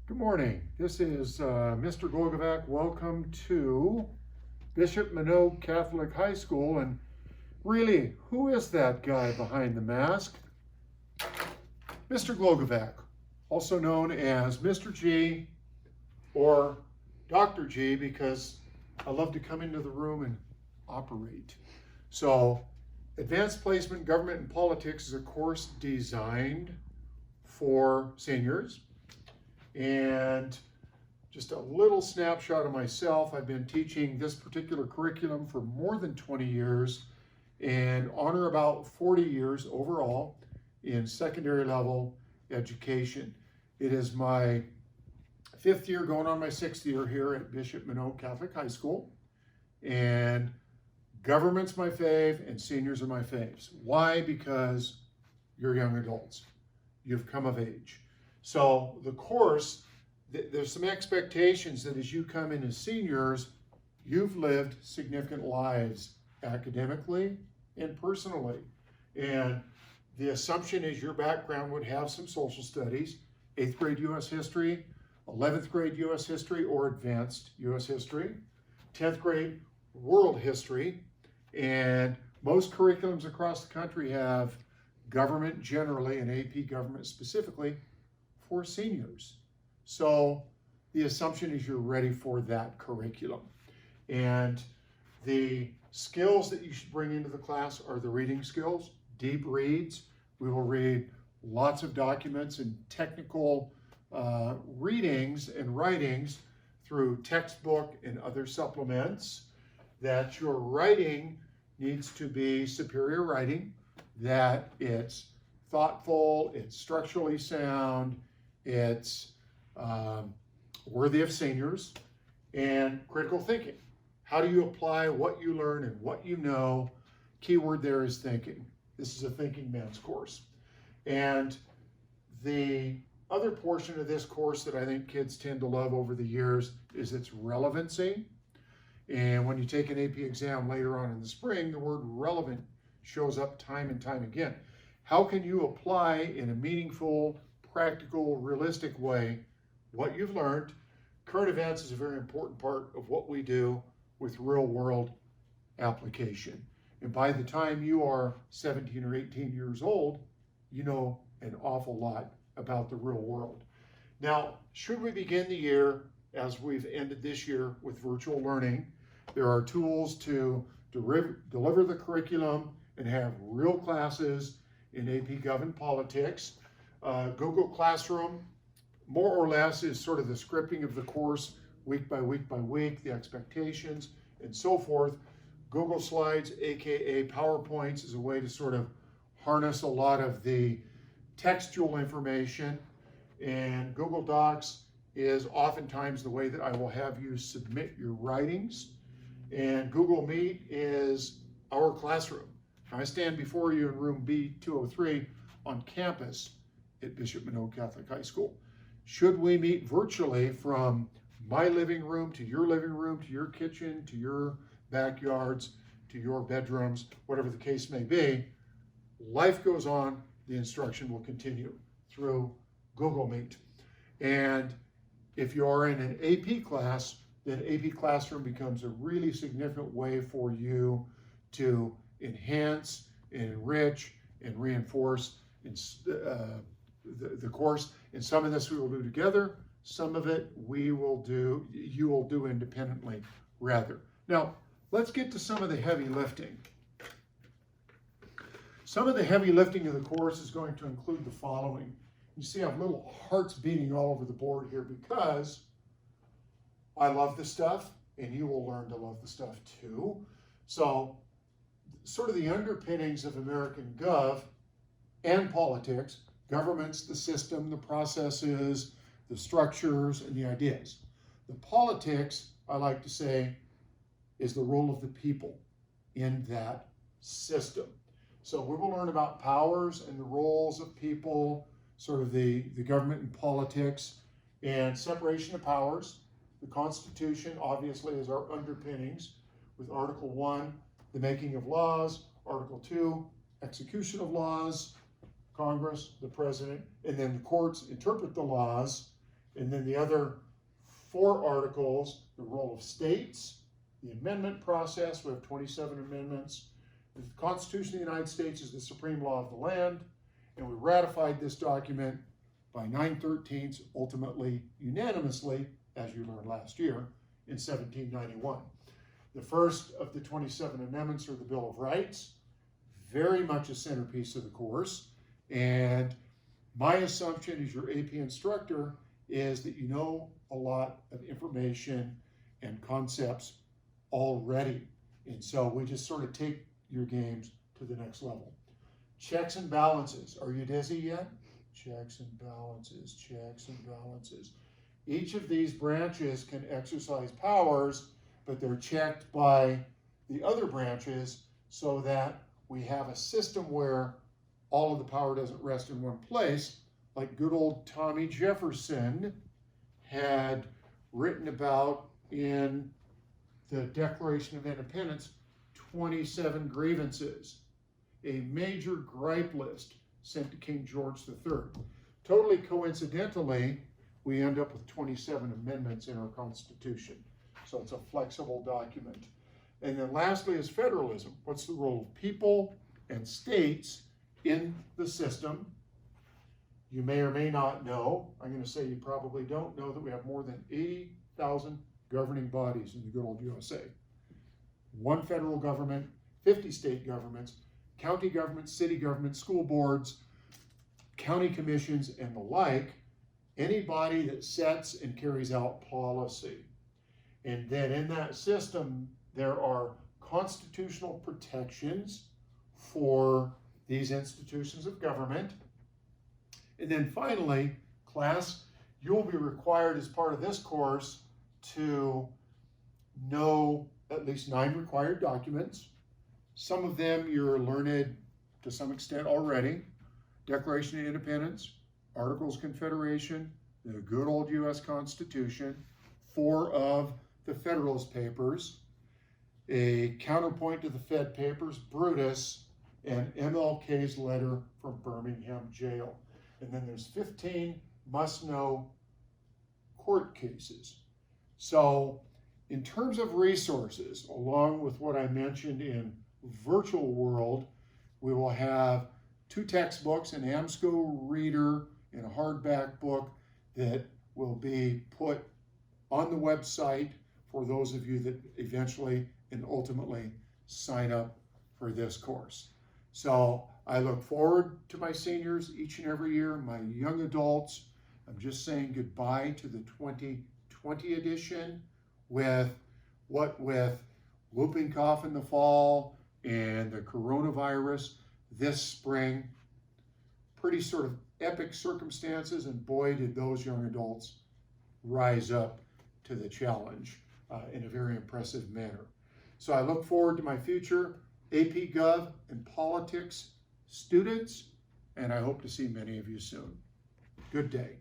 Good morning. This is Mr. Glogovac. Welcome to Bishop Manogue Catholic High School. And really, who is that guy behind the mask? Mr. Glogovac, also known as Mr. G or Dr. G, because I love to come into the room and operate. So, Advanced Placement, Government and Politics is a course designed for seniors. And just a little snapshot of myself. I've been teaching this particular curriculum for more than 20 years and honor about 40 years overall in secondary level education. It is my 5th year, going on my 6th year here at Bishop Manogue Catholic High School. And government's my fave and seniors are my faves. Why? Because you're young adults. You've come of age. So the course, there's some expectations that as you come in as seniors, you've lived significant lives academically and personally. And the assumption is your background would have some social studies, 8th grade U.S. history, 11th grade U.S. history or advanced U.S. history, 10th grade world history, and most curriculums across the country have government generally and AP government specifically for seniors. So the assumption is you're ready for that curriculum. And the skills that you should bring into the class are the reading skills, deep reads. We will read lots of documents and technical readings and writings through textbook and other supplements. That your writing needs to be superior writing, that it's thoughtful, it's structurally sound, it's worthy of seniors, and critical thinking. How do you apply what you learn and what you know? Keyword there is thinking. This is a thinking man's course. And the other portion of this course that I think kids tend to love over the years is its relevancy. And when you take an AP exam later on in the spring, the word relevant shows up time and time again. How can you apply in a meaningful, practical, realistic way what you've learned? Current events is a very important part of what we do with real world application. And by the time you are 17 or 18 years old, you know an awful lot about the real world. Now, should we begin the year as we've ended this year with virtual learning, there are tools to deliver the curriculum and have real classes in AP Gov and Politics. Google Classroom, more or less, is sort of the scripting of the course week by week by week, the expectations, and so forth. Google Slides, aka PowerPoints, is a way to sort of harness a lot of the textual information. And Google Docs is oftentimes the way that I will have you submit your writings. And Google Meet is our classroom. I stand before you in room B203 on campus at Bishop Manogue Catholic High School. Should we meet virtually from my living room to your living room, to your kitchen, to your backyards, to your bedrooms, whatever the case may be, life goes on, the instruction will continue through Google Meet. And if you're in an AP class, then AP Classroom becomes a really significant way for you to enhance and enrich and reinforce the course. And some of this we will do together, some of it you will do independently rather. Now, let's get to some of the heavy lifting. Some of the heavy lifting of the course is going to include the following. You see I have little hearts beating all over the board here because I love this stuff and you will learn to love the stuff too. So sort of the underpinnings of American Gov and politics, governments, the system, the processes, the structures, and the ideas. The politics, I like to say, is the role of the people in that system. So we will learn about powers and the roles of people, sort of the government and politics, and separation of powers. The Constitution, obviously, is our underpinnings, with Article 1, the making of laws, Article 2, execution of laws, Congress, the president, and then the courts interpret the laws, And then the other 4 articles, the role of states, the amendment process, we have 27 amendments. The Constitution of the United States is the supreme law of the land, and we ratified this document by 9/13, ultimately unanimously, as you learned last year, in 1791. The first of the 27 amendments are the Bill of Rights, very much a centerpiece of the course. And my assumption as your AP instructor is that you know a lot of information and concepts already. And so we just sort of take your games to the next level. Checks and balances. Are you dizzy yet? Checks and balances, checks and balances. Each of these branches can exercise powers, but they're checked by the other branches so that we have a system where all of the power doesn't rest in one place, like good old Tommy Jefferson had written about in the Declaration of Independence, 27 grievances, a major gripe list sent to King George III. Totally coincidentally, we end up with 27 amendments in our Constitution. So it's a flexible document. And then lastly is federalism. What's the role of people and states in the system? You may or may not know, I'm going to say you probably don't know, that we have more than 80,000 governing bodies in the good old USA. 1 federal government, 50 state governments, county governments, city governments, school boards, county commissions, and the like. Any body that sets and carries out policy. And then in that system, there are constitutional protections for these institutions of government. And then finally, class, you'll be required as part of this course to know at least 9 required documents. Some of them you're learned to some extent already. Declaration of Independence, Articles of Confederation, the good old U.S. Constitution, 4 of the Federalist Papers, a counterpoint to the Fed Papers, Brutus, and MLK's letter from Birmingham jail. And then there's 15 must-know court cases. So in terms of resources, along with what I mentioned in virtual world, we will have 2 textbooks, an AMSCO reader and a hardback book that will be put on the website for those of you that eventually and ultimately sign up for this course. So I look forward to my seniors each and every year, my young adults. I'm just saying goodbye to the 2020 edition with whooping cough in the fall and the coronavirus this spring. Pretty sort of epic circumstances, and boy, did those young adults rise up to the challenge in a very impressive manner. So I look forward to my future AP Gov and Politics students, and I hope to see many of you soon. Good day.